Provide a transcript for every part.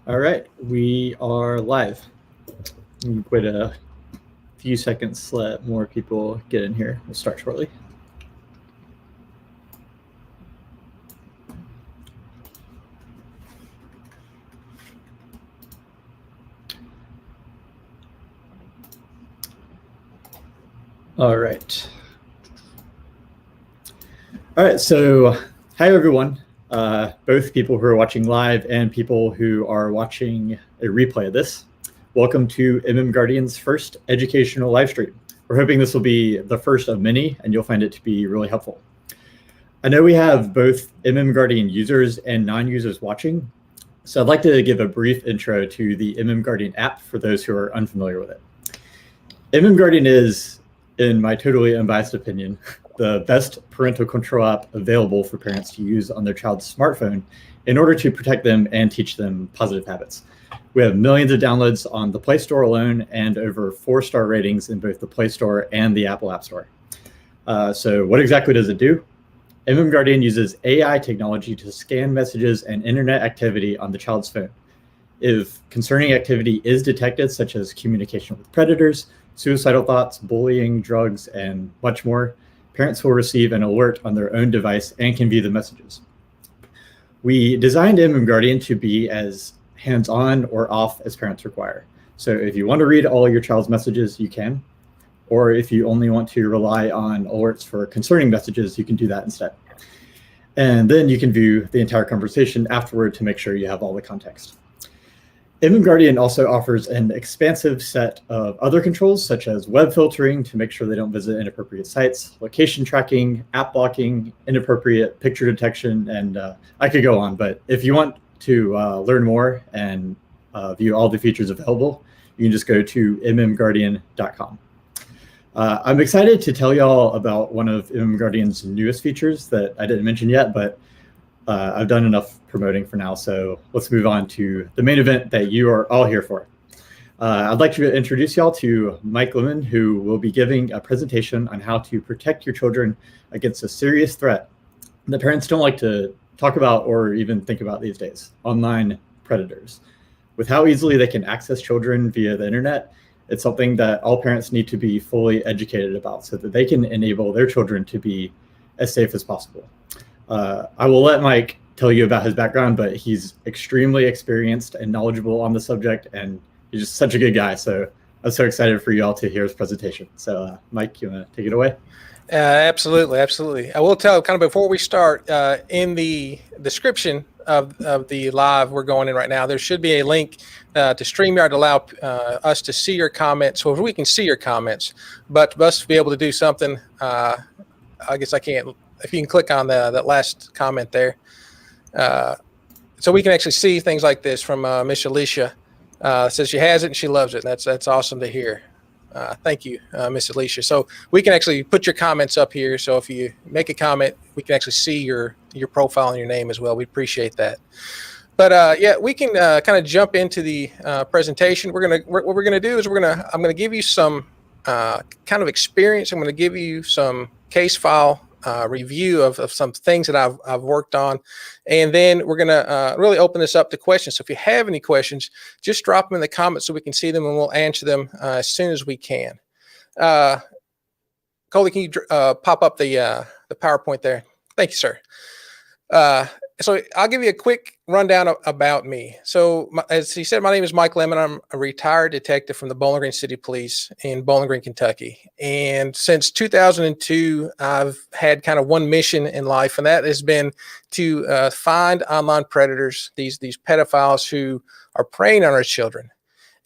All right, we are live. Wait a few seconds, let more people get in here. We'll start shortly. All right. So hi, everyone. Both people who are watching live and people who are watching a replay of this. Welcome to MMGuardian's first educational live stream. We're hoping this will be the first of many, and you'll find it to be really helpful. I know we have both MMGuardian users and non-users watching, so I'd like to give a brief intro to the MMGuardian app for those who are unfamiliar with it. MMGuardian is, in my totally unbiased opinion, the best parental control app available for parents to use on their child's smartphone in order to protect them and teach them positive habits. We have millions of downloads on the Play Store alone and over 4-star ratings in both the Play Store and the Apple App Store. So what exactly does it do? MMGuardian uses AI technology to scan messages and internet activity on the child's phone. If concerning activity is detected, such as communication with predators, suicidal thoughts, bullying, drugs, and much more, parents will receive an alert on their own device and can view the messages. We designed MMGuardian to be as hands-on or off as parents require. So if you want to read all your child's messages, you can. Or if you only want to rely on alerts for concerning messages, you can do that instead. And then you can view the entire conversation afterward to make sure you have all the context. MMGuardian also offers an expansive set of other controls, such as web filtering to make sure they don't visit inappropriate sites, location tracking, app blocking, inappropriate picture detection, and I could go on. But if you want to learn more and view all the features available, you can just go to mmguardian.com. I'm excited to tell y'all about one of MMGuardian's newest features that I didn't mention yet, but I've done enough promoting for now, so let's move on to the main event that you are all here for. I'd like to introduce y'all to Mike Lemon, who will be giving a presentation on how to protect your children against a serious threat that parents don't like to talk about or even think about these days: online predators. With how easily they can access children via the internet, it's something that all parents need to be fully educated about so that they can enable their children to be as safe as possible. I will let Mike tell you about his background, but he's extremely experienced and knowledgeable on the subject, and he's just such a good guy. So I'm so excited for you all to hear his presentation. So Mike, you want to take it away? Absolutely. I will tell kind of before we start, in the description of the live we're going in right now, there should be a link to StreamYard to allow us to see your comments, so we can see your comments, but for us to be able to do something, I guess I can't. If you can click on that last comment there, so we can actually see things like this from Miss Alicia. Says she has it and she loves it. That's awesome to hear. Thank you, Miss Alicia. So we can actually put your comments up here. So if you make a comment, we can actually see your profile and your name as well. We appreciate that. But yeah, we can kind of jump into the presentation. What we're gonna do is I'm gonna give you some kind of experience. I'm gonna give you some case file review of some things that I've worked on, and then we're gonna really open this up to questions. So if you have any questions, just drop them in the comments so we can see them, and we'll answer them as soon as we can. Coley, can you pop up the PowerPoint there? Thank you, sir. So I'll give you a quick rundown about me. So as he said, my name is Mike Lemon. I'm a retired detective from the Bowling Green City Police in Bowling Green, Kentucky. And since 2002, I've had kind of one mission in life, and that has been to find online predators, these pedophiles who are preying on our children,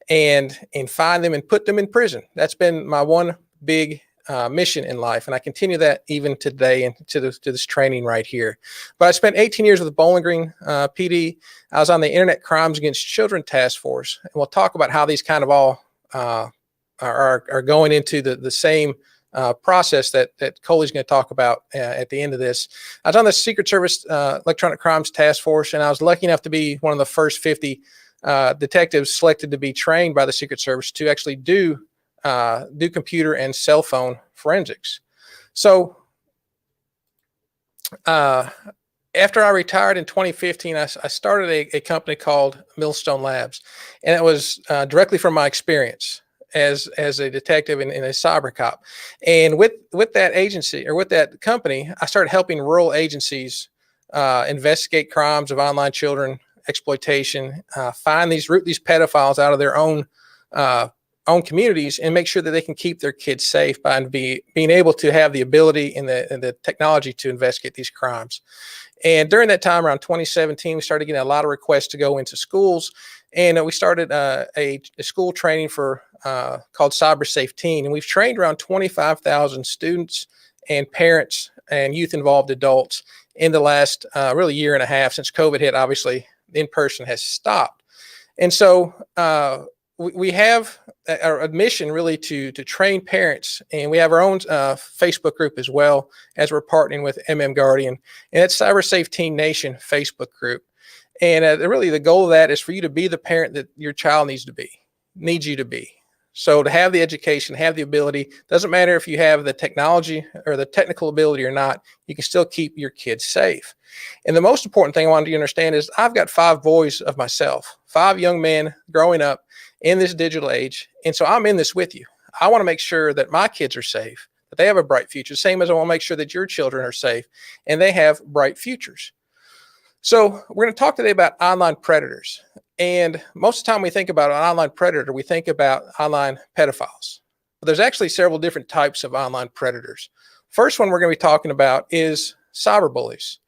and find them and put them in prison. That's been my one big mission in life, and I continue that even today and to this training right here. But I spent 18 years with the Bowling Green PD. I was on the Internet Crimes Against Children Task Force, and we'll talk about how these kind of all are going into the same process that Coley's going to talk about at the end of this. I was on the Secret Service Electronic Crimes Task Force, and I was lucky enough to be one of the first 50 detectives selected to be trained by the Secret Service to actually do computer and cell phone forensics. So after I retired in 2015, I started a company called Millstone Labs, and it was directly from my experience as a detective and a cyber cop. And with that agency, or with that company, I started helping rural agencies investigate crimes of online children exploitation, root these pedophiles out of their own communities, and make sure that they can keep their kids safe by being able to have the ability and the technology to investigate these crimes. And during that time, around 2017, we started getting a lot of requests to go into schools, and we started a school training for called Cyber Safe Teen, and we've trained around 25,000 students and parents and youth involved adults in the last really year and a half. Since COVID hit, obviously in person has stopped, and so we have our mission really to train parents, and we have our own Facebook group as well, as we're partnering with MMGuardian, and it's Cyber Safe Teen Nation Facebook group. And really the goal of that is for you to be the parent that your child needs you to be. So to have the education, have the ability, doesn't matter if you have the technology or the technical ability or not, you can still keep your kids safe. And the most important thing I wanted you to understand is I've got 5 boys of myself, 5 young men growing up in this digital age. And so I'm in this with you. I want to make sure that my kids are safe, that they have a bright future, same as I want to make sure that your children are safe and they have bright futures. So we're going to talk today about online predators. And most of the time we think about an online predator, we think about online pedophiles. But there's actually several different types of online predators. First one we're going to be talking about is cyberbullies.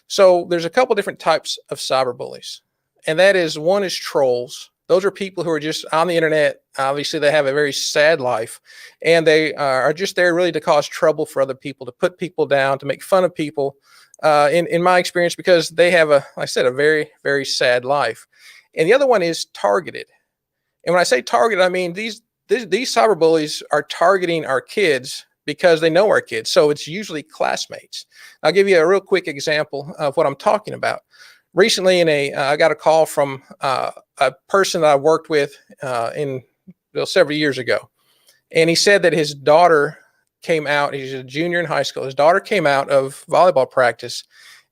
So there's a couple different types of cyberbullies. And that is, one is trolls. Those are people who are just on the internet. Obviously, they have a very sad life, and they are just there really to cause trouble for other people, to put people down, to make fun of people, in my experience, because they have, like I said, a very, very sad life. And the other one is targeted. And when I say targeted, I mean these cyberbullies are targeting our kids because they know our kids. So it's usually classmates. I'll give you a real quick example of what I'm talking about. Recently, I got a call from a person that I worked with several years ago, and he said that his daughter came out. He's a junior in high school. His daughter came out of volleyball practice,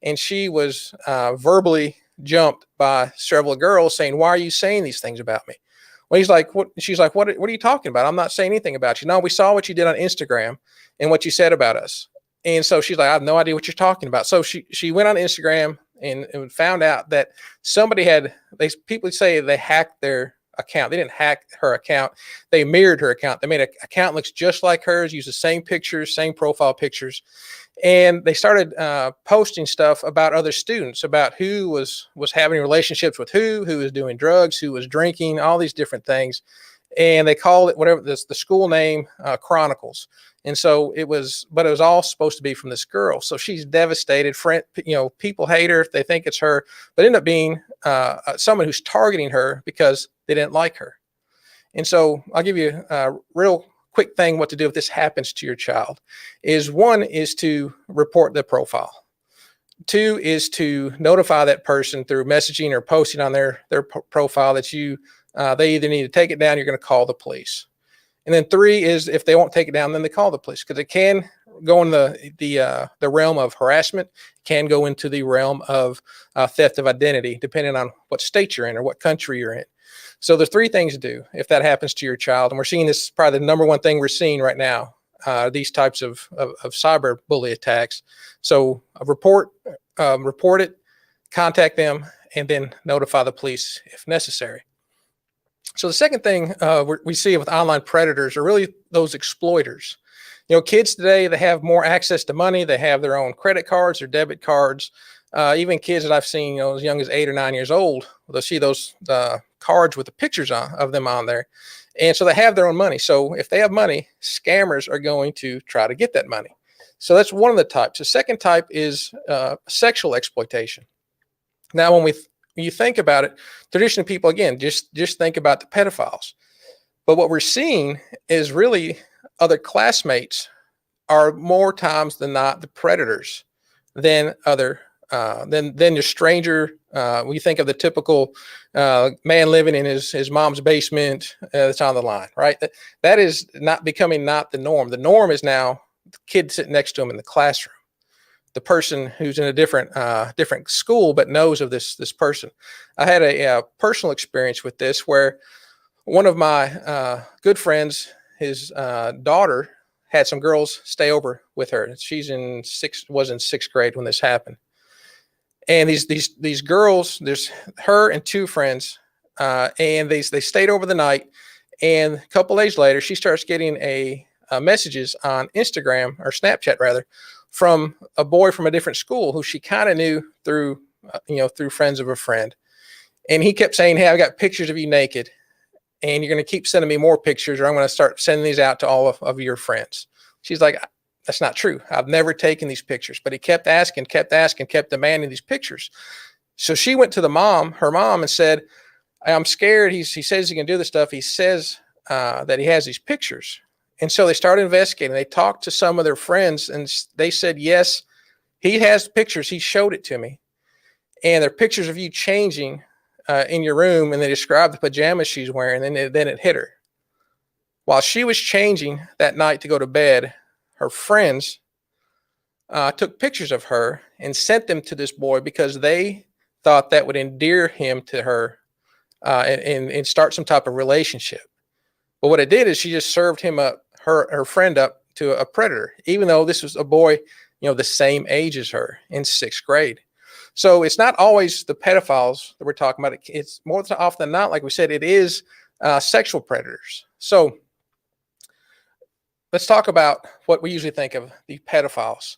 and she was verbally jumped by several girls saying, "Why are you saying these things about me?" Well, he's like, "What?" She's like, "What are you talking about? I'm not saying anything about you." "No, we saw what you did on Instagram and what you said about us." And so she's like, "I have no idea what you're talking about." So she went on Instagram and found out that people say they hacked their account. They didn't hack her account. They mirrored her account. They made an account that looks just like hers, used the same pictures, same profile pictures. And they started posting stuff about other students, about who was having relationships with who was doing drugs, who was drinking, all these different things. And they called it whatever the school name, Chronicles. And so it was all supposed to be from this girl. So she's devastated. People hate her. They think it's her, but end up being someone who's targeting her because they didn't like her. And so I'll give you a real quick thing what to do if this happens to your child. One is to report the profile. 2 is to notify that person through messaging or posting on their profile that they either need to take it down, you're going to call the police. And then 3 is, if they won't take it down, then they call the police, because it can go in the realm of harassment, can go into the realm of theft of identity, depending on what state you're in or what country you're in. So there's 3 things to do if that happens to your child. And we're seeing this, probably the number one thing we're seeing right now, these types of cyber bully attacks. So report it, contact them, and then notify the police if necessary. So the second thing we see with online predators are really those exploiters. Kids today, they have more access to money. They have their own credit cards or debit cards. Even kids that I've seen, as young as 8 or 9 years old, they'll see those cards with the pictures of them on there. And so they have their own money. So if they have money, scammers are going to try to get that money. So that's one of the types. The second type is sexual exploitation. Now, when you think about it, traditionally people, again, just think about the pedophiles. But what we're seeing is really other classmates are more times than not the predators than your stranger. When you think of the typical man living in his mom's basement that's on the line, right? That is not becoming not the norm. The norm is now the kid sitting next to him in the classroom. the person who's in a different school, but knows of this person. I had a personal experience with this where one of my good friends, his daughter, had some girls stay over with her. She's was in sixth grade when this happened. And these girls, there's her and two friends, and they stayed over the night. And a couple days later, she starts getting messages on Instagram, or Snapchat rather, from a boy from a different school who she kind of knew through friends of a friend. And he kept saying, "Hey, I've got pictures of you naked, and you're going to keep sending me more pictures, or I'm going to start sending these out to all of your friends." She's like, "That's not true. I've never taken these pictures." But he kept asking, kept demanding these pictures. So she went to her mom, and said, "I'm scared. He says he can do this stuff. He says that he has these pictures." And so they started investigating. They talked to some of their friends, and they said, "Yes, he has pictures. He showed it to me. And they're pictures of you changing in your room." And they described the pajamas she's wearing. And then it hit her. While she was changing that night to go to bed, her friends took pictures of her and sent them to this boy because they thought that would endear him to her and start some type of relationship. But what it did is she just served him up, her friend up, to a predator, even though this was a boy, the same age as her in sixth grade. So it's not always the pedophiles that we're talking about. It's more often than not, like we said, it is sexual predators. So let's talk about what we usually think of the pedophiles.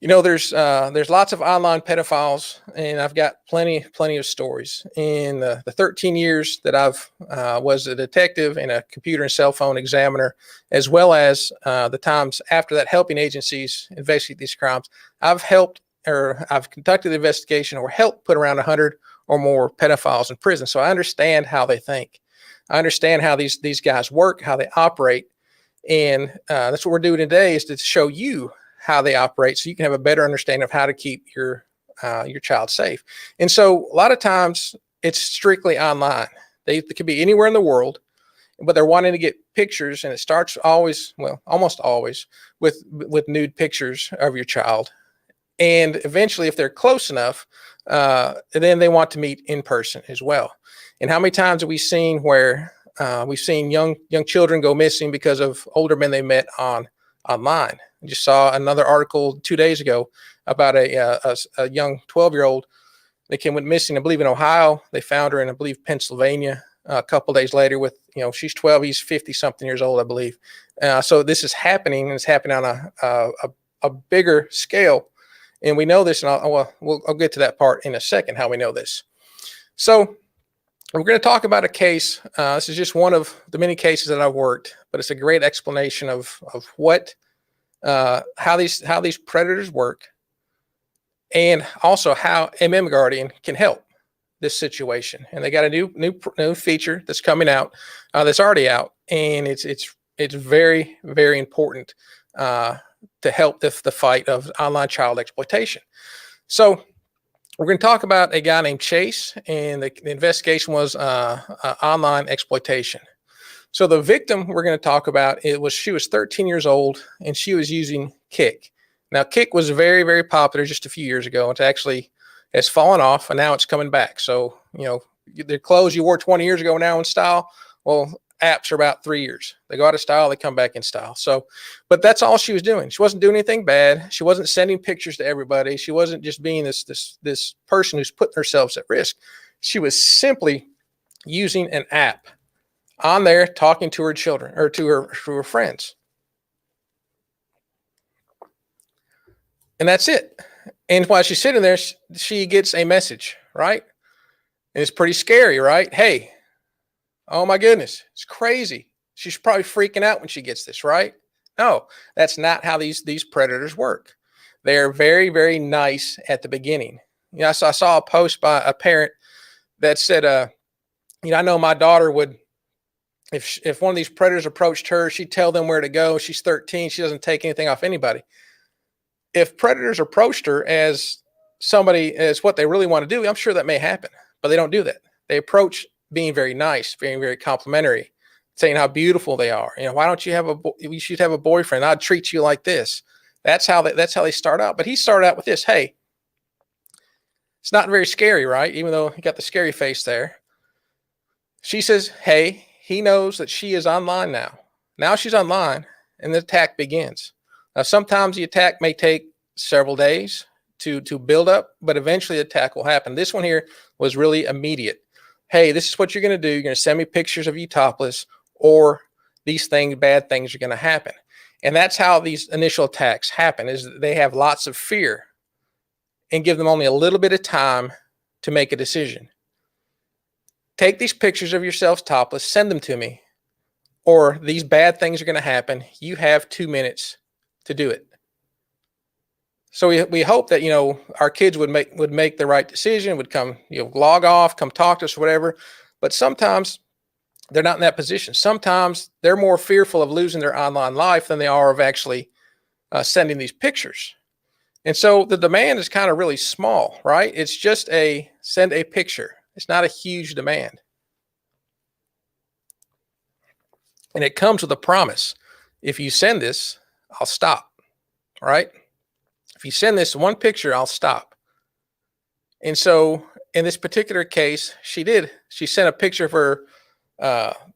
There's lots of online pedophiles, and I've got plenty of stories. In the 13 years that I've was a detective and a computer and cell phone examiner, as well as the times after that helping agencies investigate these crimes, I've conducted an investigation or helped put around 100 or more pedophiles in prison. So I understand how they think. I understand how these guys work, how they operate, and that's what we're doing today, is to show you how they operate, so you can have a better understanding of how to keep your child safe. And so a lot of times it's strictly online. They could be anywhere in the world, but they're wanting to get pictures, and it starts almost always with nude pictures of your child. And eventually, if they're close enough, then they want to meet in person as well. And how many times have we seen where we've seen young children go missing because of older men they met online? I just saw another article 2 days ago about a young 12-year-old that went missing, I believe, in Ohio. They found her in, I believe, Pennsylvania a couple days later with, she's 12, he's 50-something years old, I believe. So this is happening, and it's happening on a bigger scale. And we know this, and I'll get to that part in a second, how we know this. So we're going to talk about a case. This is just one of the many cases that I've worked, but it's a great explanation of how these predators work, and also how MMGuardian can help this situation. And they got a new feature that's coming out, that's already out, and it's very, very important to help the fight of online child exploitation. So we're going to talk about a guy named Chase, and the investigation was online exploitation. So the victim we're going to talk about, she was 13 years old, and she was using Kik. Now, Kik was very, very popular just a few years ago. It actually has fallen off, and now it's coming back. So, the clothes you wore 20 years ago now in style, well, apps are about 3 years. They go out of style, they come back in style. So, but that's all she was doing. She wasn't doing anything bad. She wasn't sending pictures to everybody. She wasn't just being this person who's putting herself at risk. She was simply using an app on there, talking to her children, or to her friends. And that's it. And while she's sitting there, she gets a message, right? And it's pretty scary, right? Hey, oh my goodness, it's crazy. She's probably freaking out when she gets this, right? No, that's not how these predators work. They're very, very nice at the beginning. I saw a post by a parent that said, I know my daughter would, if one of these predators approached her, she'd tell them where to go. She's 13. She doesn't take anything off anybody. If predators approached her as what they really want to do, I'm sure that may happen, but they don't do that. They approach being very nice, being very complimentary, saying how beautiful they are. Why don't you you should have a boyfriend? I'd treat you like this. That's how they start out. But he started out with this. Hey, it's not very scary, right? Even though he got the scary face there. She says, hey, he knows that she is online now. Now she's online, and the attack begins. Now, sometimes the attack may take several days to build up, but eventually the attack will happen. This one here was really immediate. Hey, this is what you're going to do. You're going to send me pictures of you topless, or these things, bad things are going to happen. And that's how these initial attacks happen, is they have lots of fear and give them only a little bit of time to make a decision. Take these pictures of yourselves topless, send them to me, or these bad things are going to happen. You have 2 minutes to do it. So we hope that, our kids would make the right decision, would come, log off, come talk to us or whatever. But sometimes they're not in that position. Sometimes they're more fearful of losing their online life than they are of actually sending these pictures. And so the demand is kind of really small, right? It's just send a picture. It's not a huge demand. And it comes with a promise. If you send this, I'll stop, right? If you send this one picture, I'll stop. And so in this particular case, she did. She sent a picture of her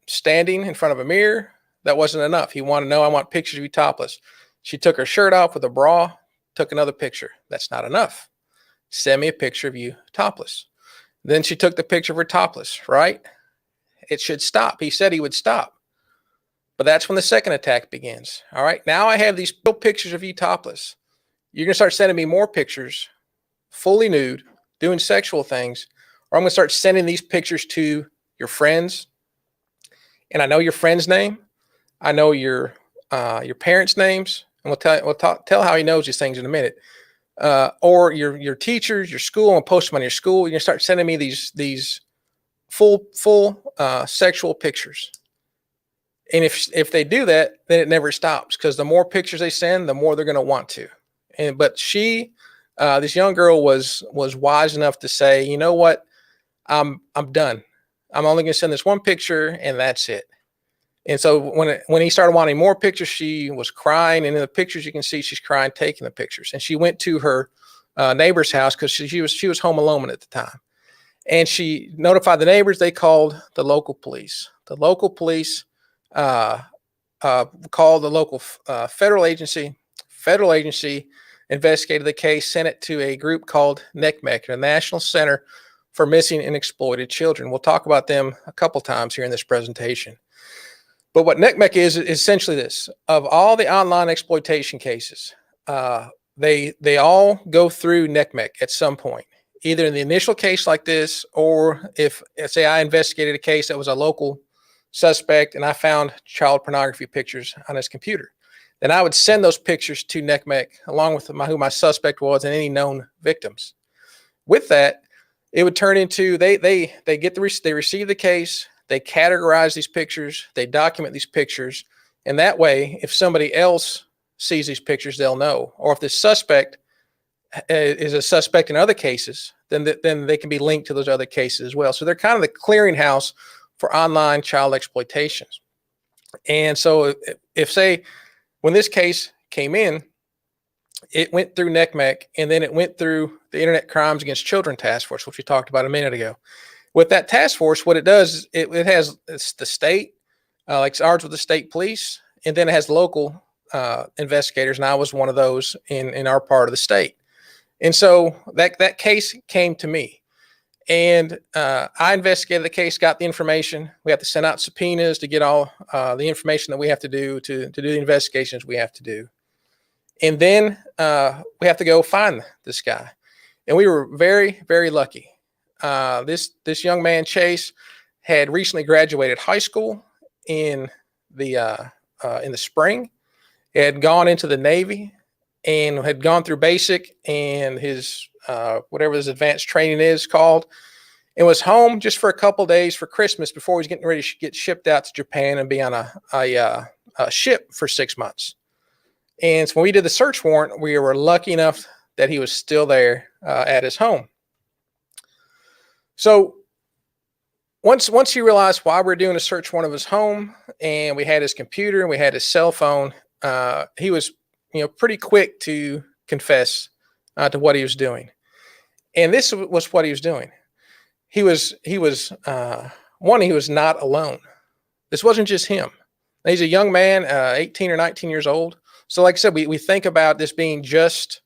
standing in front of a mirror. That wasn't enough. He wanted to know, I want pictures of you topless. She took her shirt off with a bra, took another picture. That's not enough. Send me a picture of you topless. Then she took the picture of her topless, right? It should stop. He said he would stop. But that's when the second attack begins. All right. Now I have these pictures of you topless. You're going to start sending me more pictures, fully nude, doing sexual things, or I'm going to start sending these pictures to your friends. And I know your friend's name. I know your parents' names, and we'll tell how he knows these things in a minute. Or your teachers, your school, and post them on your school. You're going to start sending me these full sexual pictures. And if they do that, then it never stops, because the more pictures they send, the more they're going to want to. But she, this young girl, was wise enough to say, you know what, I'm done. I'm only going to send this one picture, and that's it. And so when he started wanting more pictures, she was crying. And in the pictures, you can see she's crying, taking the pictures. And she went to her neighbor's house, because she was home alone at the time. And she notified the neighbors. They called the local police. The local police called the local federal agency. Federal agency investigated the case, sent it to a group called NMGuardian, the National Center for Missing and Exploited Children. We'll talk about them a couple times here in this presentation. But what NMGuardian is essentially this: of all the online exploitation cases, they all go through NMGuardian at some point, either in the initial case like this, or if, say, I investigated a case that was a local suspect and I found child pornography pictures on his computer, then I would send those pictures to NMGuardian along with who my suspect was and any known victims. With that, it would turn into they receive the case, they categorize these pictures, they document these pictures, and that way, if somebody else sees these pictures, they'll know. Or if the suspect is a suspect in other cases, then they can be linked to those other cases as well. So they're kind of the clearinghouse for online child exploitations. And so if say, when this case came in, it went through NMGuardian, and then it went through the Internet Crimes Against Children Task Force, which we talked about a minute ago. With that task force, what it does, it's the state, like ours with the state police, and then it has local investigators, and I was one of those in our part of the state. And so that case came to me, and I investigated the case, got the information. We have to send out subpoenas to get all the information that we have to do to do the investigations we have to do. And then we have to go find this guy. And we were very, very lucky. This young man, Chase, had recently graduated high school in the spring. He had gone into the Navy and had gone through basic and his whatever his advanced training is called, and was home just for a couple days for Christmas before he was getting ready to get shipped out to Japan and be on a ship for 6 months. And so when we did the search warrant, we were lucky enough that he was still there at his home. So once he realized why we're doing a search warrant of his home, and we had his computer and we had his cell phone, he was pretty quick to confess to what he was doing. And this was what he was doing. He was not alone. This wasn't just him. He's a young man, 18 or 19 years old. So like I said, we think about this being just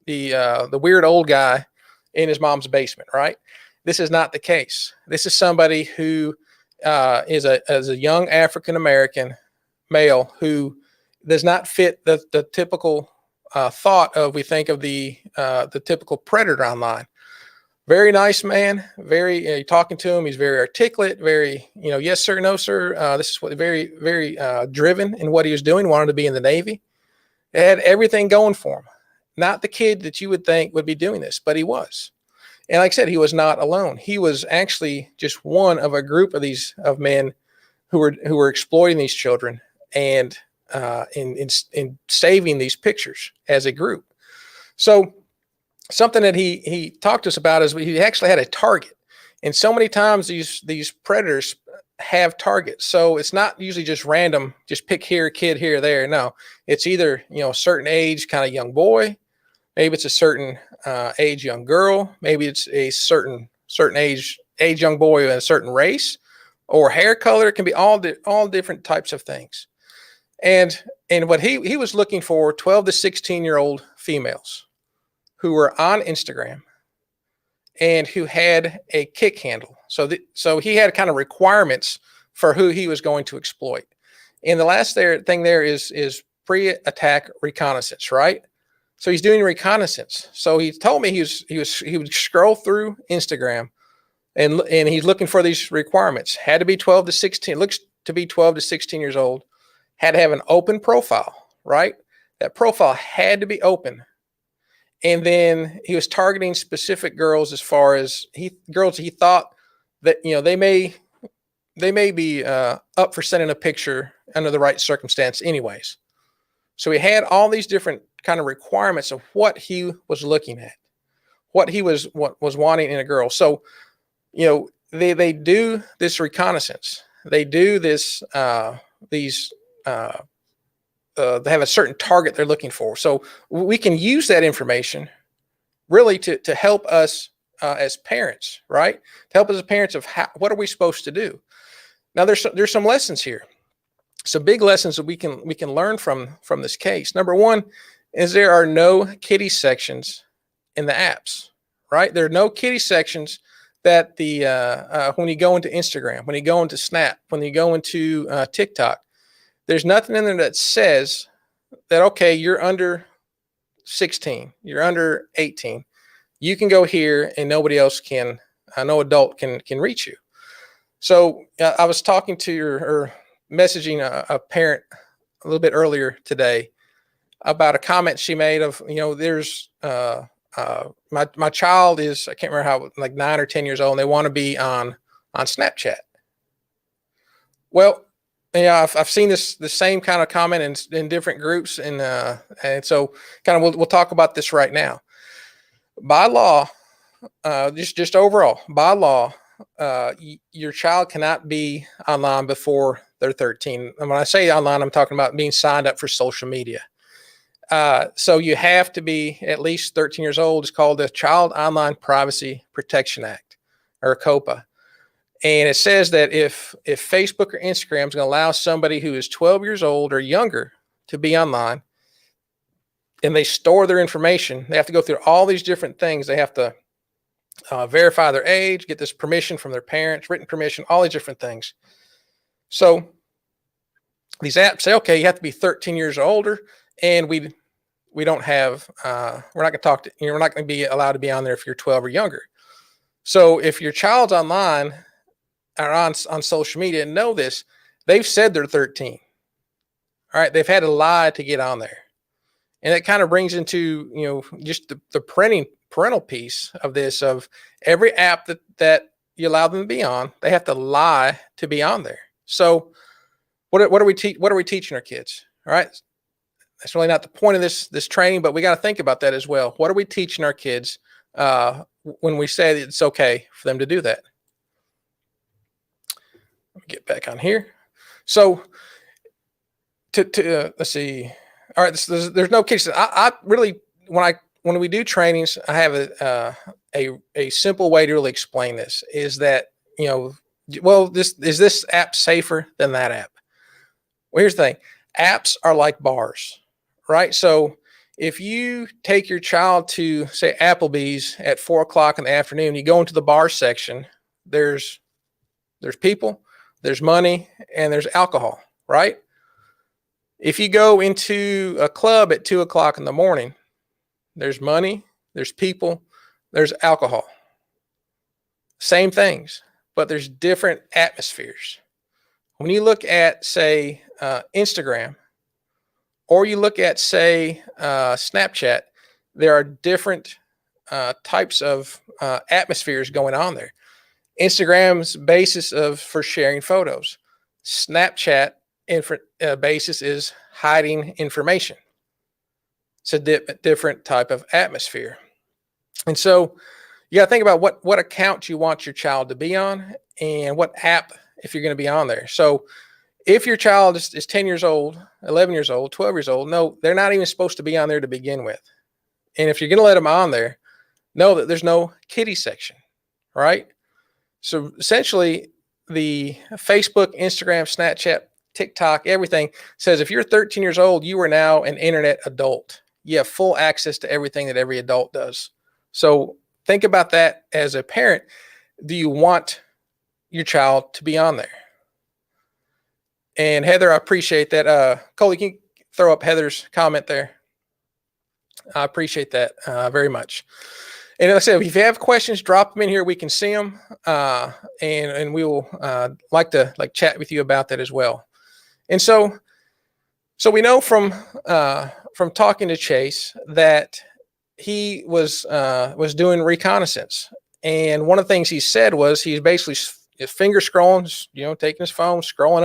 the weird old guy in his mom's basement, right? This is not the case. This is somebody who is a young African-American male who does not fit the typical thought of, we think of the typical predator online. Very nice man, very talking to him. He's very articulate, very, yes, sir, no, sir. This is what very, very driven in what he was doing, wanted to be in the Navy. It had everything going for him. Not the kid that you would think would be doing this, but he was. And like I said, he was not alone. He was actually just one of a group of men who were exploiting these children and in saving these pictures as a group. So something that he talked to us about is he actually had a target. And so many times these predators have targets. So it's not usually just random, just pick here, kid here, there. No, it's either, a certain age kind of young boy. Maybe it's a certain age young girl. Maybe it's a certain age young boy in a certain race or hair color. It can be all different types of things. And what he was looking for, 12 to 16-year-old females who were on Instagram and who had a kick handle. So he had kind of requirements for who he was going to exploit. And the last thing there is pre-attack reconnaissance, right? So he's doing reconnaissance. So he told me he would scroll through Instagram and he's looking for these requirements. Had to be 12 to 16, looks to be 12 to 16 years old. Had to have an open profile, right? That profile had to be open. And then he was targeting specific girls as far as girls he thought that, they may be up for sending a picture under the right circumstance anyways. So he had all these different kind of requirements of what he was looking at, what was wanting in a girl. So, they do this reconnaissance. They do this, they have a certain target they're looking for. So we can use that information really to help us as parents, right? To help us as parents of what are we supposed to do? Now there's some lessons here. Some big lessons that we can learn from this case. Number one is there are no kiddie sections in the apps, right? There are no kiddie sections that when you go into Instagram, when you go into Snap, when you go into TikTok, there's nothing in there that says that, okay, you're under 16, you're under 18. You can go here and nobody else can, no adult can reach you. So I was talking to or messaging a parent a little bit earlier today about a comment she made of, there's my child is, I can't remember how, like 9 or 10 years old, and they want to be on Snapchat. Well, I've seen the same kind of comment in different groups, and so kind of we'll talk about this right now. By law, just overall, by law, your child cannot be online before they're 13. And when I say online, I'm talking about being signed up for social media. So you have to be at least 13 years old. It's called the Child Online Privacy Protection Act, or COPA. And it says that if Facebook or Instagram is going to allow somebody who is 12 years old or younger to be online, and they store their information, they have to go through all these different things. They have to verify their age, get this permission from their parents, written permission, all these different things. So these apps say, okay, you have to be 13 years or older, and we don't have, we're not going to talk to, we're not going to be allowed to be on there if you're 12 or younger. So if your child's online or on social media and know this, they've said they're 13. All right. They've had to lie to get on there. And it kind of brings into, just the parental piece of this, of every app that you allow them to be on, they have to lie to be on there. So what are we teaching our kids? All right. That's really not the point of this training, but we got to think about that as well. What are we teaching our kids when we say that it's okay for them to do that? Let me get back on here. So to let's see. All right, there's no case. I really, when we do trainings, I have a simple way to really explain this. Is that, well, this app safer than that app? Well, here's the thing: apps are like bars, right? So if you take your child to, say, Applebee's at 4 o'clock in the afternoon, you go into the bar section. There's people, there's money, and there's alcohol, right? If you go into a club at 2 o'clock in the morning, there's money, there's people, there's alcohol. Same things, but there's different atmospheres. When you look at, say, Instagram, or you look at, say, Snapchat, there are different types of atmospheres going on there. Instagram's basis for sharing photos. Snapchat basis is hiding information. It's a different type of atmosphere. And so you got to think about what account you want your child to be on and what app, if you're going to be on there. So if your child is 10 years old, 11 years old, 12 years old, no, they're not even supposed to be on there to begin with. And if you're going to let them on there, know that there's no kiddie section, right? So essentially, the Facebook, Instagram, Snapchat, TikTok, everything says if you're 13 years old, you are now an internet adult. You have full access to everything that every adult does. So think about that as a parent. Do you want your child to be on there? And Heather, I appreciate that. Coley, can you throw up Heather's comment there? I appreciate that very much. And like I said, if you have questions, drop them in here. We can see them, and we will like to chat with you about that as well. And so we know from talking to Chase that he was doing reconnaissance, and one of the things he said was he's basically his finger scrolling, taking his phone, scrolling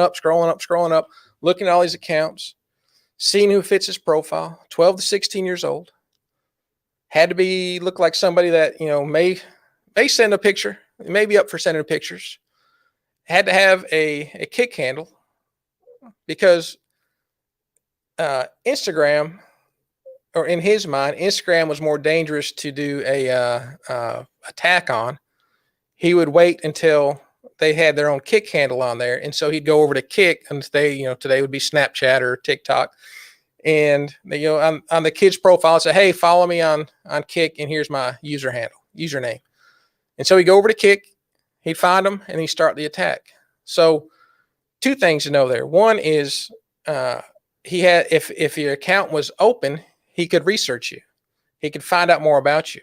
up, looking at all these accounts, seeing who fits his profile. 12 to 16 years old. Had to look like somebody that may send a picture, may be up for sending pictures. Had to have a kick handle because Instagram, or in his mind, Instagram was more dangerous to do a attack on. He would wait until they had their own kick handle on there, and so he'd go over to Kick, and today would be Snapchat or TikTok. And on the kid's profile, say, hey, follow me on Kick, and here's my username. And so he'd go over to Kick, he'd find them, and he'd start the attack. So two things to know there. One is if your account was open, he could research you. He could find out more about you.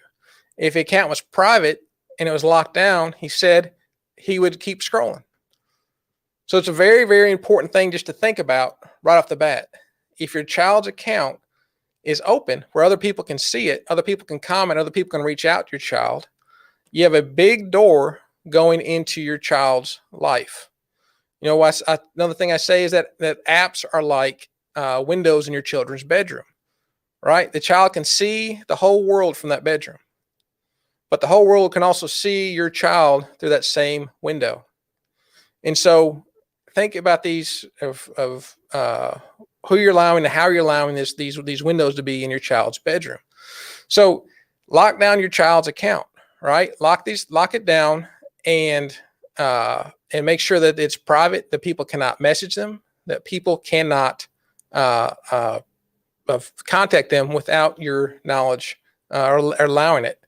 If the account was private and it was locked down, he said he would keep scrolling. So it's a very, very important thing just to think about right off the bat. If your child's account is open where other people can see it, other people can comment, other people can reach out to your child, you have a big door going into your child's life. Another thing I say is that apps are like windows in your children's bedroom, right? The child can see the whole world from that bedroom, but the whole world can also see your child through that same window. And so think about these of who you're allowing and how you're allowing these windows to be in your child's bedroom. So lock down your child's account, right? Lock it down, and make sure that it's private, that people cannot message them, that people cannot contact them without your knowledge or allowing it.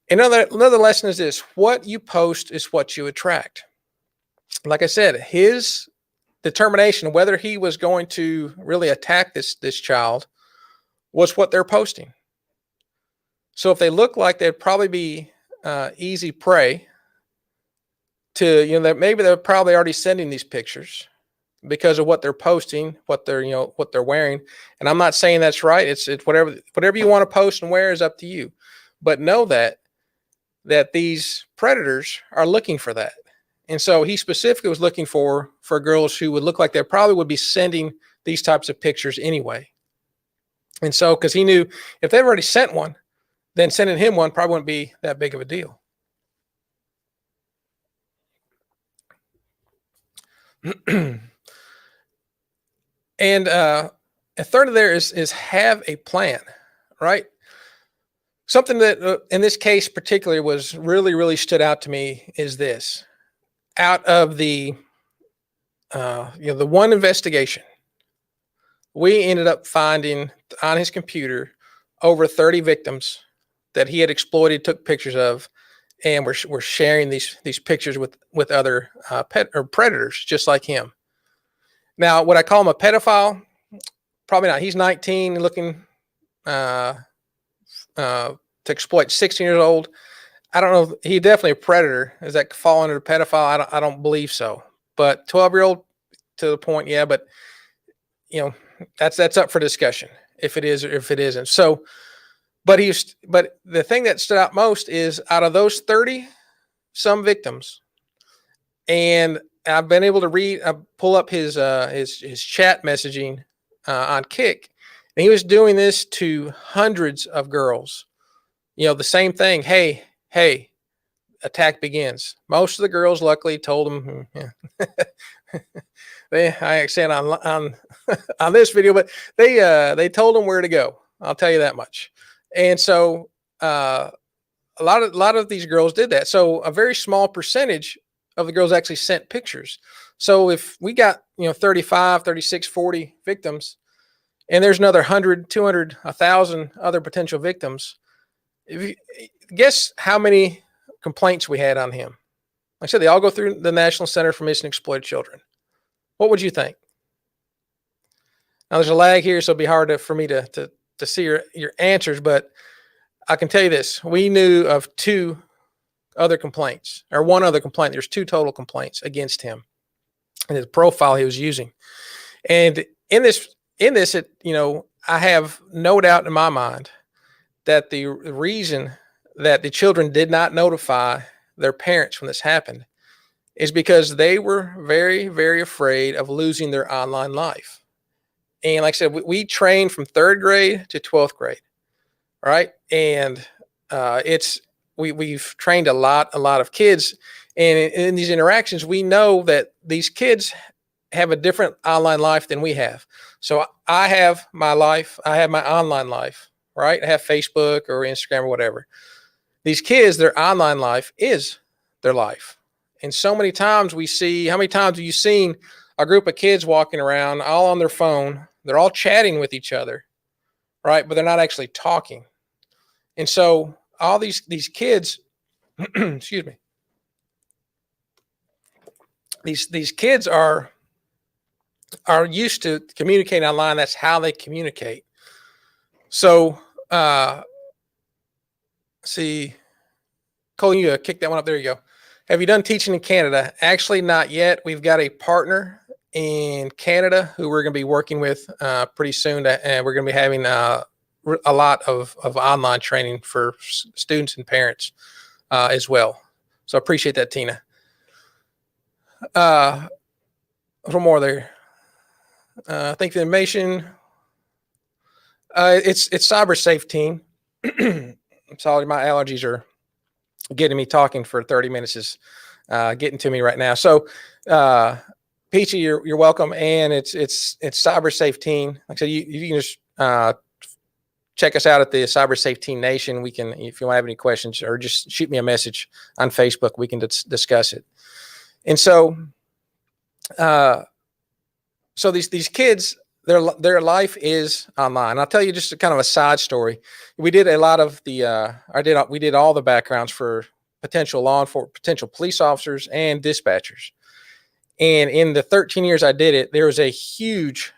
Another lesson is this: what you post is what you attract. Like I said, his determination whether he was going to really attack this child was what they're posting. So if they look like they'd probably be easy prey to, that maybe they're probably already sending these pictures because of what they're posting, what they're wearing. And I'm not saying that's right. It's whatever you want to post and wear is up to you. But know that these predators are looking for that. And so he specifically was looking for girls who would look like they probably would be sending these types of pictures anyway. And so, because he knew if they've already sent one, then sending him one probably wouldn't be that big of a deal. And a third of there is have a plan, right? Something that in this case particularly was really stood out to me is this: out of the the one investigation, we ended up finding on his computer over 30 victims that he had exploited, took pictures of, and we're sharing these pictures with other pet or predators just like him. Now, would I call him a pedophile? Probably not. He's 19, looking to exploit 16 years old. I don't know. He definitely a predator. Does that fall under pedophile? I don't believe so. But 12-year-old to the point, yeah. But that's up for discussion if it is or if it isn't. So, but the thing that stood out most is out of those 30 some victims, and I've been able to pull up his chat messaging on Kick, and he was doing this to hundreds of girls. The same thing. Hey, attack begins. Most of the girls luckily told him, I said on on this video, but they told him where to go. I'll tell you that much. And so a lot of these girls did that. So a very small percentage of the girls actually sent pictures. So if we got 35, 36, 40 victims, and there's another 100, 200, 1,000 other potential victims, guess how many complaints we had on him? Like I said, they all go through the National Center for Missing and Exploited Children. What would you think? Now there's a lag here, so it'd be hard for me to see your answers, but I can tell you this: we knew of two other complaints, or one other complaint. There's two total complaints against him and his profile he was using. And in this, I have no doubt in my mind that the reason that the children did not notify their parents when this happened is because they were very, very afraid of losing their online life. And like I said, we trained from 3rd grade to 12th grade, right? And we've trained a lot of kids, and in these interactions, we know that these kids have a different online life than we have. So I have my life, I have my online life, right? I have Facebook or Instagram or whatever. These kids, their online life is their life. And so many times we see, how many times have you seen a group of kids walking around all on their phone? They're all chatting with each other, right? But they're not actually talking. And so all these kids, excuse me, these kids are used to communicating online. That's how they communicate. So, see, Cole, you kick that one up. There you go. Have you done teaching in Canada? Actually, not yet. We've got a partner in Canada who we're going to be working with pretty soon. And we're going to be having a lot of online training for students and parents as well. So I appreciate that, Tina. A little more there. I think the information, it's cyber safe team. I'm sorry, my allergies are getting me talking for 30 minutes is getting to me right now. So Peachy, you're welcome. And it's cyber safe team. Like I said, you can just check us out at the Cyber Safe Team Nation. We can, if you want to have any questions, or just shoot me a message on Facebook, we can discuss it. And so, so these kids, their life is online. I'll tell you just kind of a side story. We did a lot of the, we did all the backgrounds for potential potential police officers and dispatchers. And in the 13 years I did it, there was a huge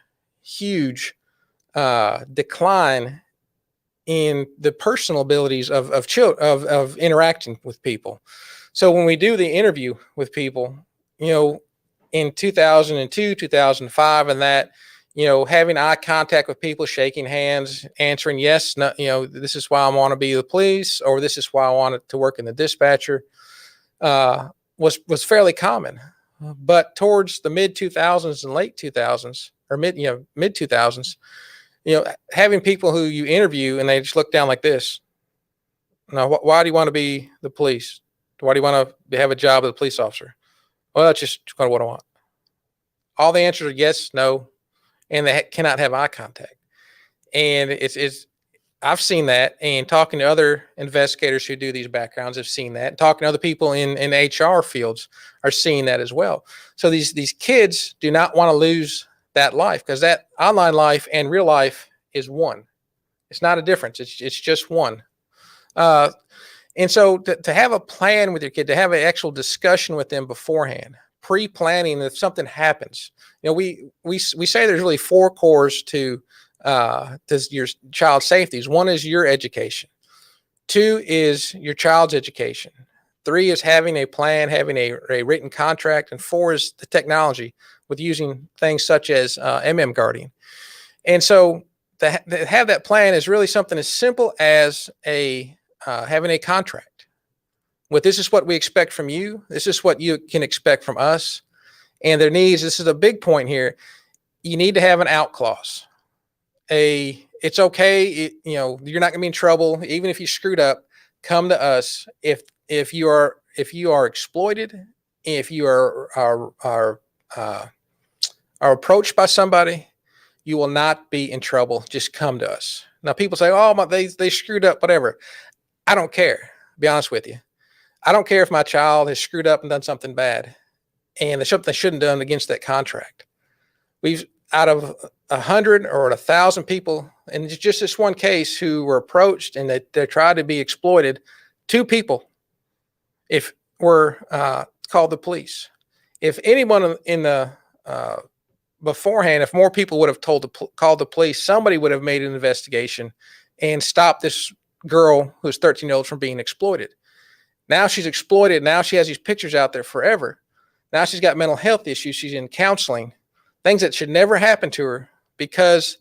decline in the personal abilities of interacting with people. So when we do the interview with people, in 2002, 2005, and that, having eye contact with people, shaking hands, answering yes, no, this is why I want to be the police, or this is why I wanted to work in the dispatcher, was fairly common. But towards the mid 2000s and late 2000s, or mid 2000s, having people who you interview and they just look down like this. Now, why do you want to be the police? Why do you want to have a job as a police officer? Well, that's just kind of what I want. All the answers are yes, no, and they cannot have eye contact. And I've seen that, and talking to other investigators who do these backgrounds have seen that. And talking to other people in HR fields are seeing that as well. So these kids do not want to lose that life, because that online life and real life is one. It's not a difference. It's just one. And so to have a plan with your kid, to have an actual discussion with them beforehand, pre-planning if something happens. We say there's really 4 cores to your child's safeties. 1 is your education. 2 is your child's education. 3 is having a plan, having a written contract, and 4 is the technology with using things such as MMGuardian. And so to have that plan is really something as simple as having a contract. This is what we expect from you. This is what you can expect from us. And their needs, this is a big point here. You need to have an out clause. It's okay. You're not going to be in trouble. Even if you screwed up, come to us. If you are exploited, if you are approached by somebody, you will not be in trouble. Just come to us. Now, people say, "Oh, they screwed up," whatever. I don't care. To be honest with you, I don't care if my child has screwed up and done something bad, and there's something they shouldn't have done against that contract. Out of 100 or 1,000 people, and it's just this one case, who were approached and they tried to be exploited, 2 people were called the police. If anyone in the beforehand, if more people would have called the police, somebody would have made an investigation and stopped this girl who's 13-year-old from being exploited. Now she's exploited. Now she has these pictures out there forever. Now she's got mental health issues. She's in counseling, things that should never happen to her because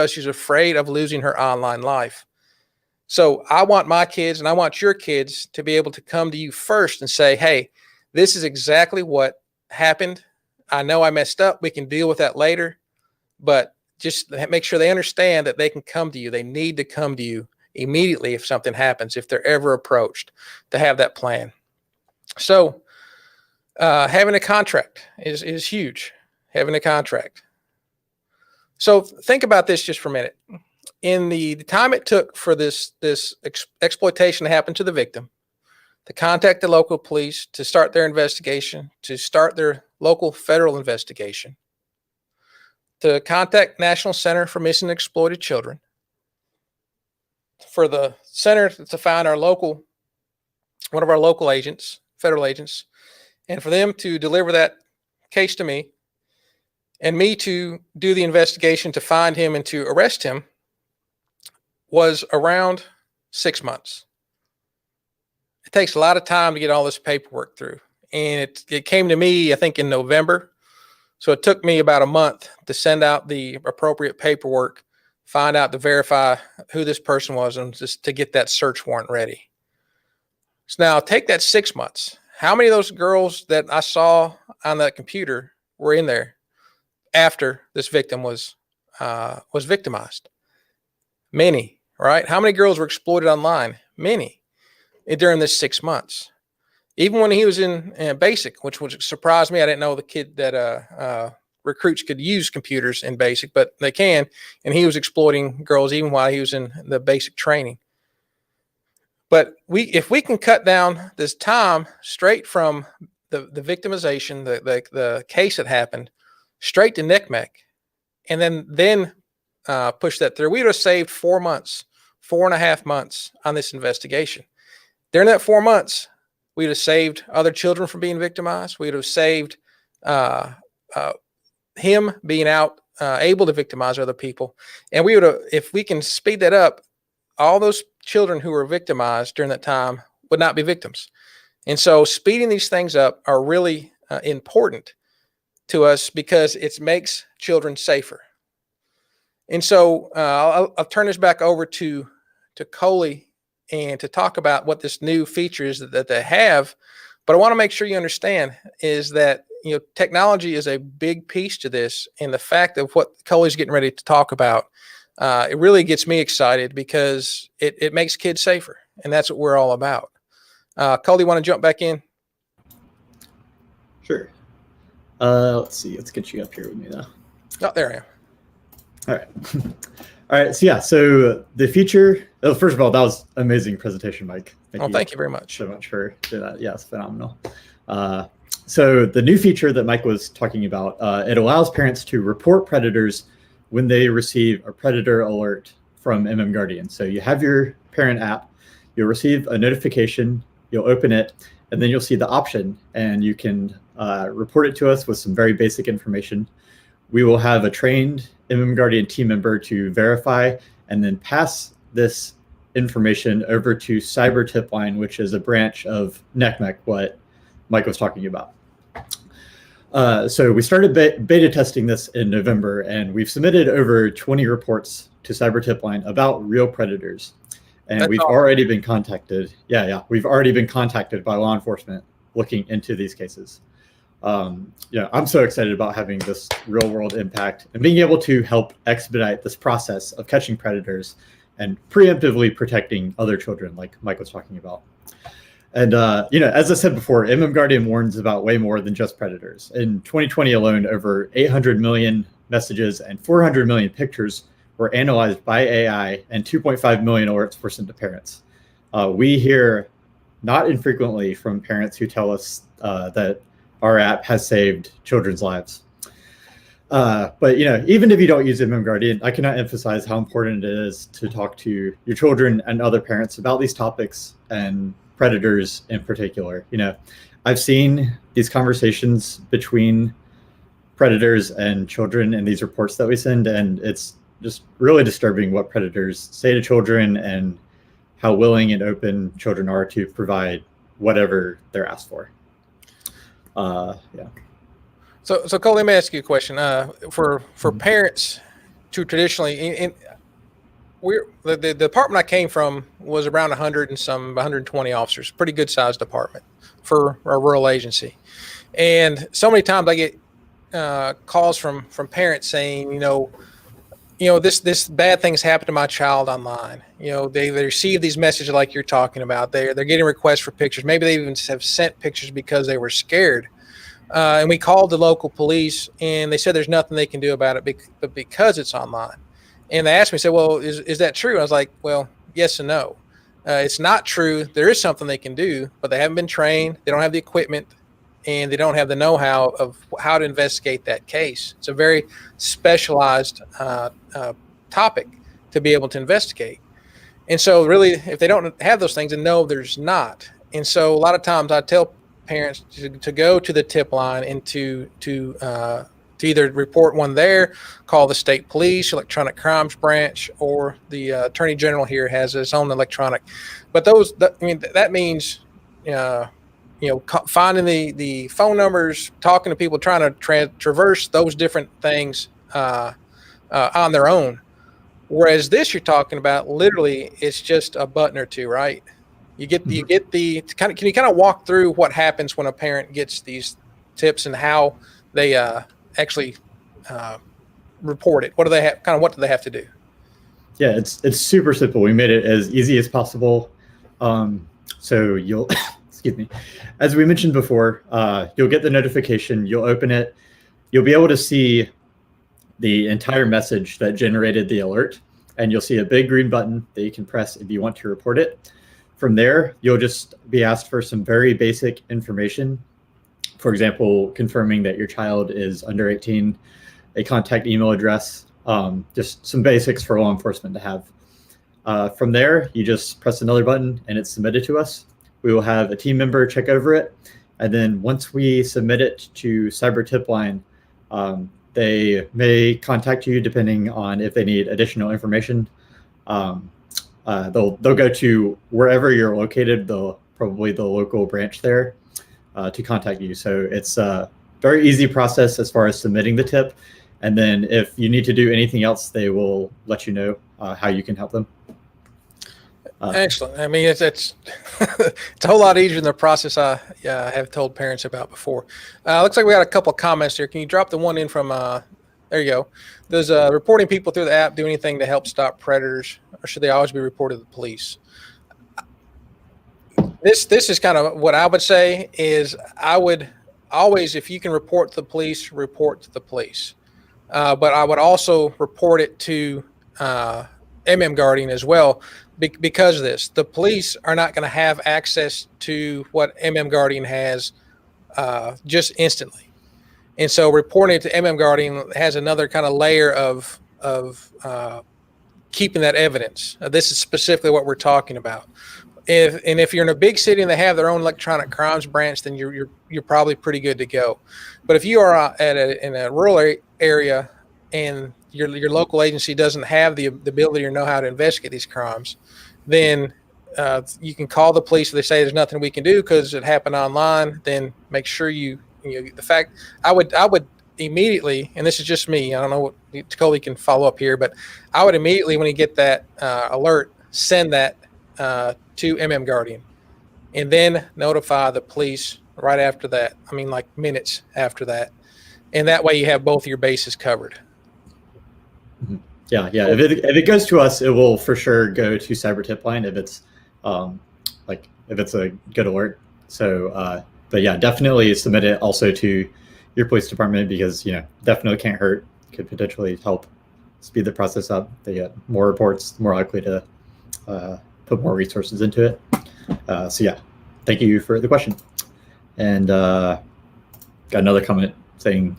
she's afraid of losing her online life. So I want my kids, and I want your kids, to be able to come to you first and say, "Hey, this is exactly what happened. I know I messed up. We can deal with that later." But just make sure they understand that they can come to you. They need to come to you immediately if something happens, if they're ever approached, to have that plan. So having a contract is huge. Having a contract. So think about this just for a minute. In the time it took for this exploitation to happen to the victim, to contact the local police, to start their investigation, to start their local federal investigation, to contact National Center for Missing and Exploited Children, for the center to find one of our local agents, federal agents, and for them to deliver that case to me, and me to do the investigation to find him and to arrest him, was around 6 months. It takes a lot of time to get all this paperwork through. And it came to me, I think, in November. So it took me about a month to send out the appropriate paperwork, to verify who this person was, and just to get that search warrant ready. So now take that 6 months. How many of those girls that I saw on that computer were in there after this victim was victimized? Many, right? How many girls were exploited online? Many, during this 6 months. Even when he was in basic, which surprised me. I didn't know the kid that recruits could use computers in basic, but they can. And he was exploiting girls even while he was in the basic training. But if we can cut down this time straight from the victimization, the case that happened, straight to NCMEC, and then push that through, we would have saved 4 months, 4.5 months on this investigation. During that 4 months, we would have saved other children from being victimized. We would have saved him being able to victimize other people. And we would have, if we can speed that up, all those children who were victimized during that time would not be victims. And so speeding these things up are really important to us because it makes children safer. And so I'll turn this back over to Coley and to talk about what this new feature is that they have. But I want to make sure you understand is that technology is a big piece to this, and the fact of what Coley's getting ready to talk about, it really gets me excited because it makes kids safer, and that's what we're all about. Coley, want to jump back in? Sure. Let's see. Let's get you up here with me now. Oh, there I am. All right. All right. So yeah, so the feature, first of all, that was amazing presentation, Mike. Thank you very much. So much for doing that. Yeah, it's phenomenal. So the new feature that Mike was talking about, it allows parents to report predators when they receive a predator alert from MMGuardian. So you have your parent app, you'll receive a notification, you'll open it, and then you'll see the option, and you can report it to us with some very basic information. We will have a trained MMGuardian team member to verify and then pass this information over to Cyber Tipline, which is a branch of NECMEC, what Mike was talking about. So we started beta testing this in November, and we've submitted over 20 reports to Cyber Tipline about real predators. And That's we've awesome. already been contacted. We've already been contacted by law enforcement looking into these cases. I'm so excited about having this real world impact and being able to help expedite this process of catching predators and preemptively protecting other children, like Mike was talking about. And, as I said before, MMGuardian warns about way more than just predators. In 2020 alone, over 800 million messages and 400 million pictures were analyzed by AI, and 2.5 million alerts were sent to parents. We hear not infrequently from parents who tell us that our app has saved children's lives. But even if you don't use MMGuardian, I cannot emphasize how important it is to talk to your children and other parents about these topics and predators in particular. I've seen these conversations between predators and children in these reports that we send, and it's just really disturbing what predators say to children and how willing and open children are to provide whatever they're asked for. So Cole, let me ask you a question. For parents to traditionally, the department I came from was around 120 officers, pretty good sized department for a rural agency. And so many times I get calls from parents saying, this bad thing's happened to my child online. They receive these messages like you're talking about. They're getting requests for pictures. Maybe they even have sent pictures because they were scared. And we called the local police, and they said there's nothing they can do about it but because it's online. And they asked me, said, well, is that true? And I was like, well, yes and no. It's not true. There is something they can do, but they haven't been trained. They don't have the equipment, and they don't have the know-how of how to investigate that case. It's a very specialized topic to be able to investigate. And so really, if they don't have those things, then no, there's not. And so a lot of times I tell parents to go to the tip line and to either report one there, call the state police, electronic crimes branch, or the attorney general here has his own electronic. But that means, finding the phone numbers, talking to people, trying to traverse those different things on their own. Whereas this you're talking about, literally, it's just a button or two, right? You get the kind of. Can you kind of walk through what happens when a parent gets these tips and how they actually report it? What do they have? Kind of what do they have to do? Yeah, it's super simple. We made it as easy as possible. So you'll, excuse me, as we mentioned before, you'll get the notification. You'll open it. You'll be able to see the entire message that generated the alert, and you'll see a big green button that you can press if you want to report it. From there, you'll just be asked for some very basic information. For example, confirming that your child is under 18, a contact email address, just some basics for law enforcement to have. From there, you just press another button and it's submitted to us. We will have a team member check over it. And then once we submit it to Cyber Tipline, they may contact you depending on if they need additional information. They'll go to wherever you're located, probably the local branch there, to contact you. So it's a very easy process as far as submitting the tip. And then if you need to do anything else, they will let you know how you can help them. Excellent. I mean, it's it's a whole lot easier than the process I have told parents about before. Looks like we got a couple of comments here. Can you drop the one in from, there you go. Does reporting people through the app do anything to help stop predators, or should they always be reported to the police? This is kind of what I would say is I would always, if you can report to the police, report to the police. but I would also report it to MMGuardian as well. Because of this, the police are not going to have access to what MMGuardian has just instantly. And so reporting it to MMGuardian has another kind of layer of keeping that evidence. This is specifically what we're talking about. If you're in a big city and they have their own electronic crimes branch, then you're probably pretty good to go. But if you are in a rural area and your local agency doesn't have the ability or know how to investigate these crimes, then you can call the police. If they say there's nothing we can do because it happened online, then make sure I would immediately, and this is just me, I don't know what Tacoli can follow up here, but I would immediately, when you get that alert, send that to MMGuardian and then notify the police right after that. I mean, like minutes after that. And that way you have both your bases covered. Mm-hmm. Yeah. If it goes to us, it will for sure go to Cyber Tip Line if it's if it's a good alert. So, but yeah, definitely submit it also to your police department because, definitely can't hurt. Could potentially help speed the process up. They get more reports, more likely to put more resources into it. So yeah, thank you for the question. And got another comment saying,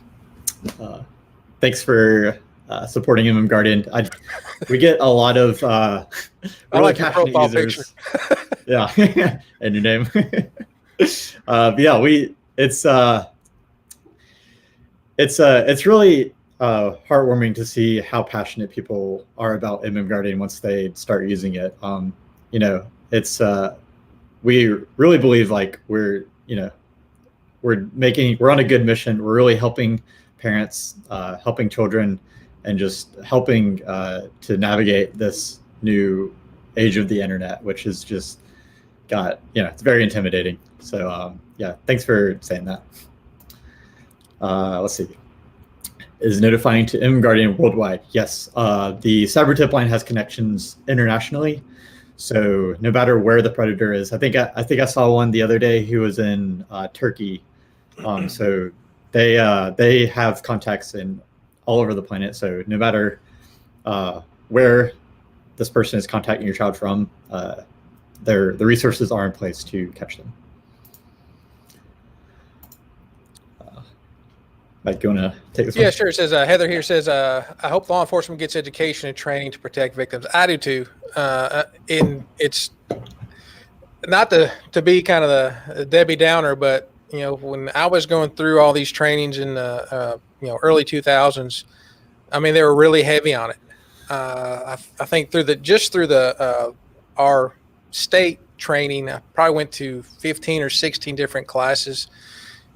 thanks for supporting MMGuardian. We get a lot of really passionate users. Yeah, and your name. Yeah, it's really heartwarming to see how passionate people are about MMGuardian once they start using it. It's we really believe like we're on a good mission. We're really helping parents, helping children, and just helping to navigate this new age of the internet, which is just it's very intimidating. So yeah, thanks for saying that. Let's see. Is notifying to MMGuardian worldwide? Yes. The Cyber Tip Line has connections internationally, so no matter where the predator is. I think I saw one the other day who was in Turkey. So they have contacts in all over the planet. So no matter where this person is contacting your child from, the resources are in place to catch them. Mike, you want to take this one? Yeah, sure. It says Heather here says, I hope law enforcement gets education and training to protect victims. I do too. It's not to be kind of the Debbie Downer, but when I was going through all these trainings in the early 2000s, I mean, they were really heavy on it. I think through our state training, I probably went to 15 or 16 different classes.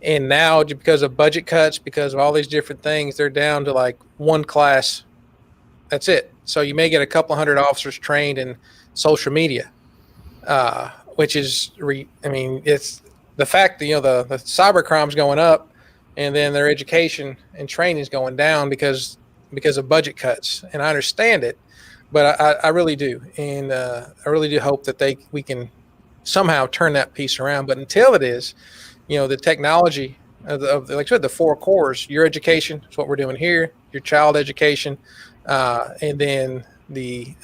And now, because of budget cuts, because of all these different things, they're down to like one class. That's it. So you may get a couple hundred officers trained in social media, which is, it's the fact that, the cyber crime's going up and then their education and training is going down because of budget cuts. And I understand it, but I really do. And I really do hope that we can somehow turn that piece around. But until it is, the technology of like I said, the four cores, your education is what we're doing here, your child education, and then the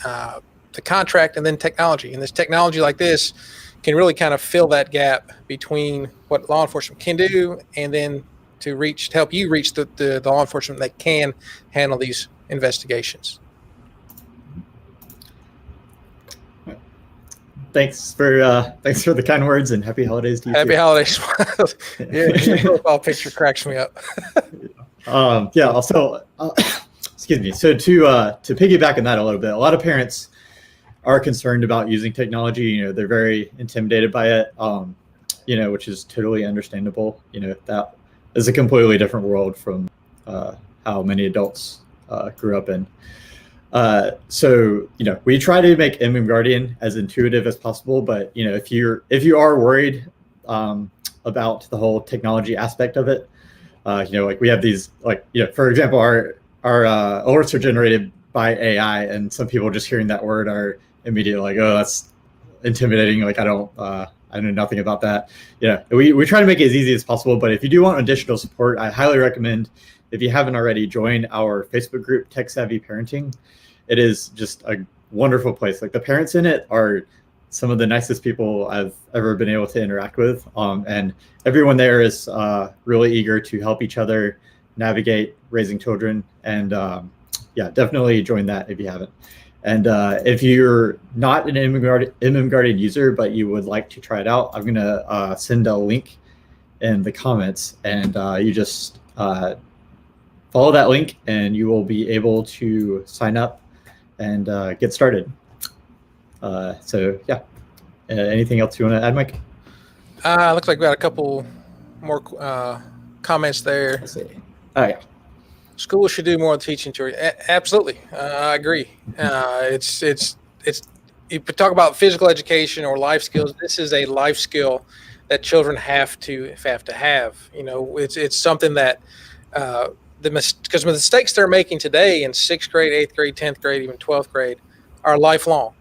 contract, and then technology. And this technology like this can really kind of fill that gap between what law enforcement can do and then to help you reach the law enforcement that can handle these investigations. Thanks for the kind words and happy holidays to you. Happy holidays. Your profile picture cracks me up. Yeah. Also, excuse me. So to piggyback on that a little bit, a lot of parents are concerned about using technology. They're very intimidated by it. Which is totally understandable. That is a completely different world from how many adults grew up in. So we try to make MMGuardian as intuitive as possible, but if you are worried about the whole technology aspect of it, like we have these, for example, our alerts are generated by AI, and some people just hearing that word are immediately like, oh, that's intimidating. Like I I know nothing about that. We try to make it as easy as possible, but if you do want additional support, I highly recommend, if you haven't already, join our Facebook group, Tech Savvy Parenting. It is just a wonderful place. Like, the parents in it are some of the nicest people I've ever been able to interact with. And everyone there is really eager to help each other navigate raising children. And definitely join that if you haven't. And if you're not an MMGuardian user, but you would like to try it out, I'm going to send a link in the comments, and you just follow that link and you will be able to sign up and get started. Anything else you want to add, Mike? Looks like we got a couple more comments there. Let's see. Oh, yeah. Schools should do more teaching to absolutely. I agree. It's you talk about physical education or life skills. This is a life skill that children have to have. It's something that because the mistakes they're making today in 6th grade, 8th grade, 10th grade, even 12th grade are lifelong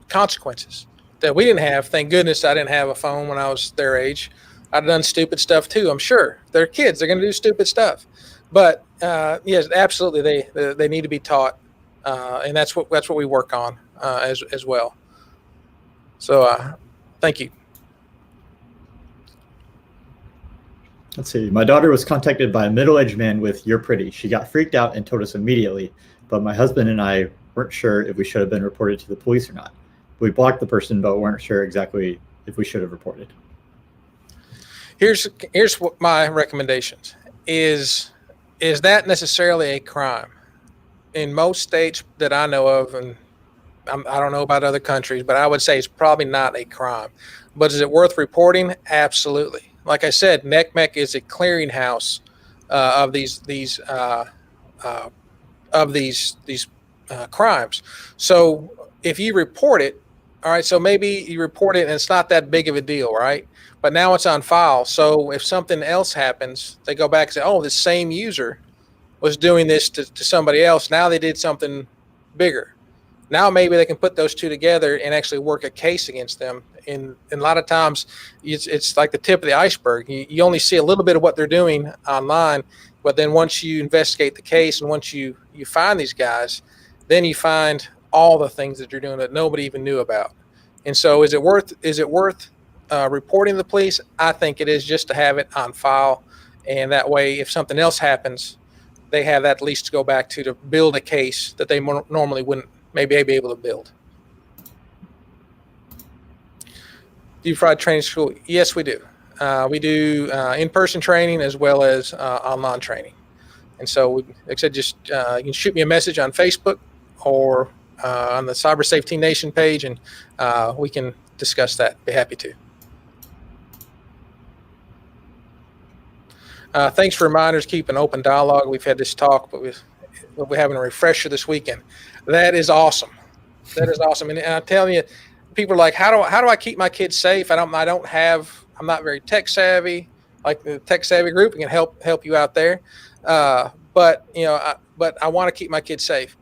consequences that we didn't have. Thank goodness I didn't have a phone when I was their age. I've done stupid stuff too. I'm sure they're kids. They're going to do stupid stuff, but yes, absolutely. They need to be taught, and that's what we work on as well. So thank you. Let's see. My daughter was contacted by a middle-aged man with "You're pretty." She got freaked out and told us immediately, but my husband and I weren't sure if we should have been reported to the police or not. We blocked the person, but weren't sure exactly if we should have reported. Here's what my recommendations is that necessarily a crime? In most states that I know of, and I don't know about other countries, but I would say it's probably not a crime. But is it worth reporting? Absolutely. Like I said, NCMEC is a clearinghouse of these crimes. So if you report it, all right, so maybe you report it and it's not that big of a deal, right? But now it's on file. So if something else happens, they go back and say, oh, this same user was doing this to somebody else. Now they did something bigger. Now maybe they can put those two together and actually work a case against them. And a lot of times it's like the tip of the iceberg. You only see a little bit of what they're doing online, but then once you investigate the case and once you find these guys, then you find all the things that you're doing that nobody even knew about. And so is it worth reporting to the police? I think it is, just to have it on file. And that way, if something else happens, they have that at least to go back to build a case that they normally wouldn't maybe be able to build. Do you provide training school? Yes, we do. We do in-person training as well as online training. And so, like I said, just you can shoot me a message on Facebook or on the Cyber Safety Nation page, and we can discuss that. Be happy to. Thanks for reminders. Keep an open dialogue. We've had this talk, but we're having a refresher this weekend. That is awesome. That is awesome. And I'm telling you, people are like, how do I keep my kids safe? I'm not very tech savvy. Like the Tech Savvy group, we can help you out there. But I want to keep my kids safe.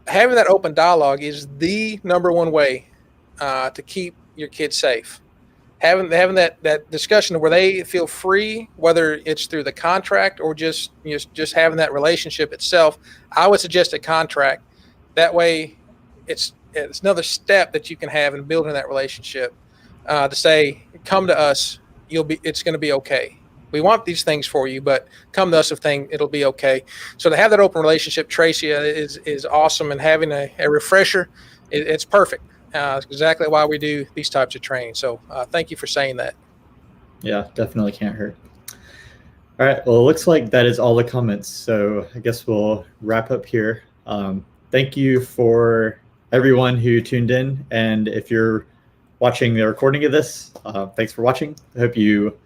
Having that open dialogue is the number one way to keep your kids safe. Having that discussion where they feel free, whether it's through the contract or just having that relationship itself. I would suggest a contract. That way, it's another step that you can have in building that relationship. To say, come to us, it's going to be okay. We want these things for you, but come to us it'll be okay. So to have that open relationship, Tracy, is awesome, and having a refresher, it's perfect. It's exactly why we do these types of training. So thank you for saying that. Yeah, definitely can't hurt. All right. Well, it looks like that is all the comments. So I guess we'll wrap up here. Thank you for everyone who tuned in. And if you're watching the recording of this, thanks for watching. I hope you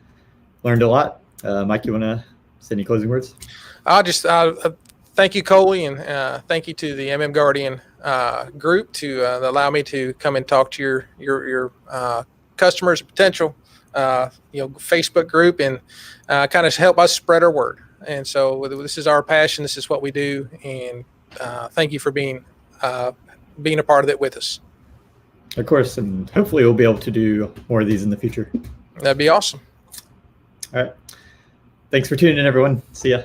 learned a lot. Mike, you want to say any closing words? I'll just thank you, Coley, and thank you to the MMGuardian group to allow me to come and talk to your customers, potential Facebook group, and kind of help us spread our word. And so this is our passion. This is what we do. And thank you for being a part of it with us. Of course, and hopefully we'll be able to do more of these in the future. That'd be awesome. All right. Thanks for tuning in, everyone. See ya.